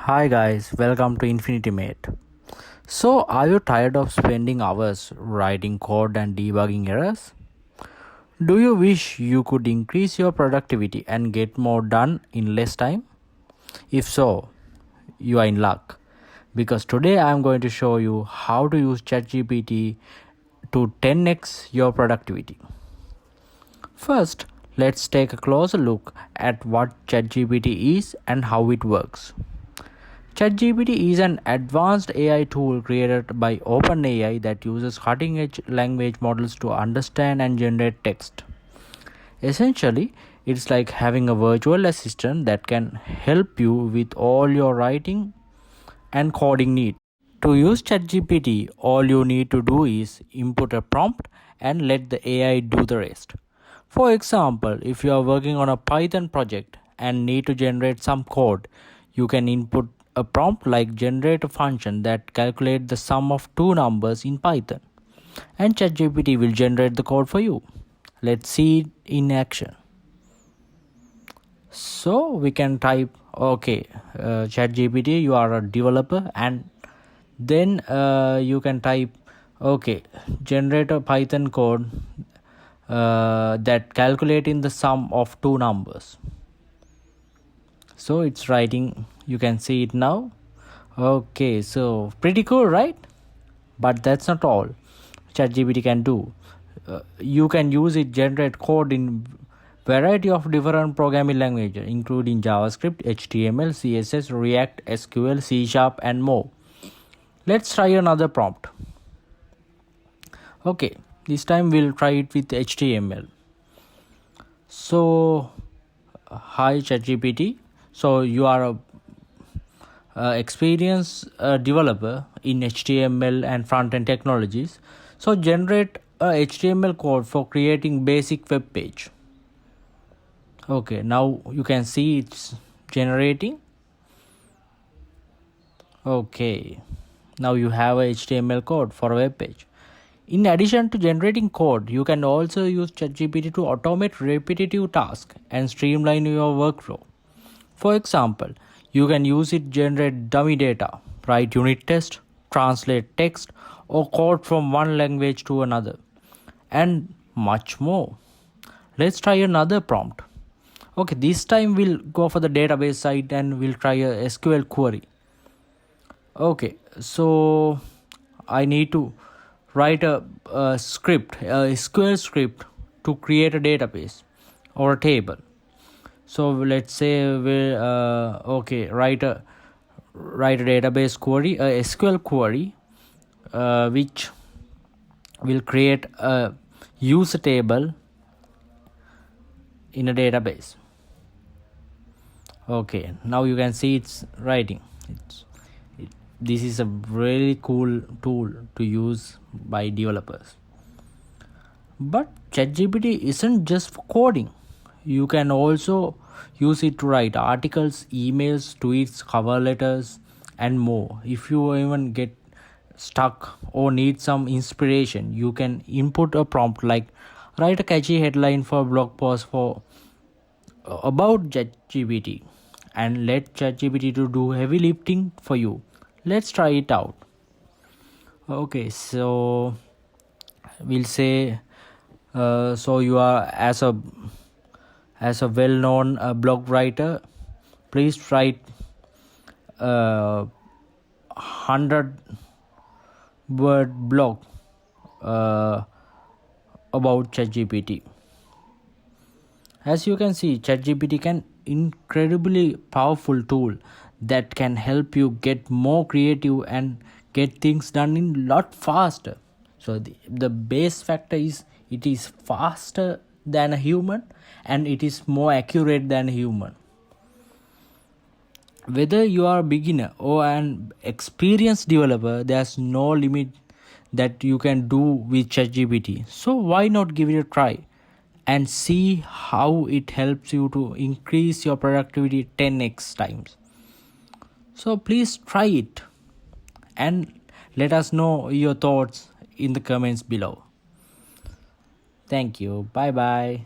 Hi guys, welcome to InfinityMate. So, are you tired of spending hours writing code and debugging errors? Do you wish you could increase your productivity and get more done in less time? If so, you are in luck because today I am going to show you how to use ChatGPT to 10x your productivity. First, let's take a closer look at what ChatGPT is and how it works. ChatGPT is an advanced AI tool created by OpenAI that uses cutting edge language models to understand and generate text. Essentially, it's like having a virtual assistant that can help you with all your writing and coding needs. To use ChatGPT, all you need to do is input a prompt and let the AI do the rest. For example, if you are working on a Python project and need to generate some code, you can input a prompt like generate a function that calculates the sum of two numbers in Python, and ChatGPT will generate the code for you. Let's see it in action. So we can type, okay, ChatGPT, you are a developer, and then you can type, okay, generate a Python code that calculating the sum of two numbers. So it's writing, you can see it now. Okay, so pretty cool, right? But that's not all ChatGPT can do. You can use it generate code in variety of different programming languages including JavaScript, HTML, CSS, React, SQL, C Sharp and more. Let's try another prompt. Okay, this time we'll try it with HTML. So hi ChatGPT, so you are a experienced developer in HTML and front-end technologies. So generate a HTML code for creating basic web page. Okay, now you can see it's generating. Okay, now you have a HTML code for a web page. In addition to generating code, you can also use ChatGPT to automate repetitive tasks and streamline your workflow. For example, you can use it to generate dummy data, write unit tests, translate text, or code from one language to another, and much more. Let's try another prompt. Okay, this time we'll go for the database side and we'll try a SQL query. Okay, so I need to write a script, a SQL script to create a database or a table. So let's say we write a database query, a SQL query, which will create a user table in a database. Okay, now you can see it's writing. This is a really cool tool to use by developers. But ChatGPT isn't just for coding. You can also use it to write articles, emails, tweets, cover letters, and more. If you even get stuck or need some inspiration, you can input a prompt like write a catchy headline for a blog post for about ChatGPT and let ChatGPT to do heavy lifting for you. Let's try it out. Okay, so we'll say so you are as a well-known blog writer, please write 100-word blog about ChatGPT. As you can see, ChatGPT can incredibly powerful tool that can help you get more creative and get things done in a lot faster. So the base factor is it is faster than a human and it is more accurate than a human. Whether you are a beginner or an experienced developer, there's no limit that you can do with ChatGPT. So why not give it a try and see how it helps you to increase your productivity 10x times. So please try it and let us know your thoughts in the comments below. Thank you. Bye bye.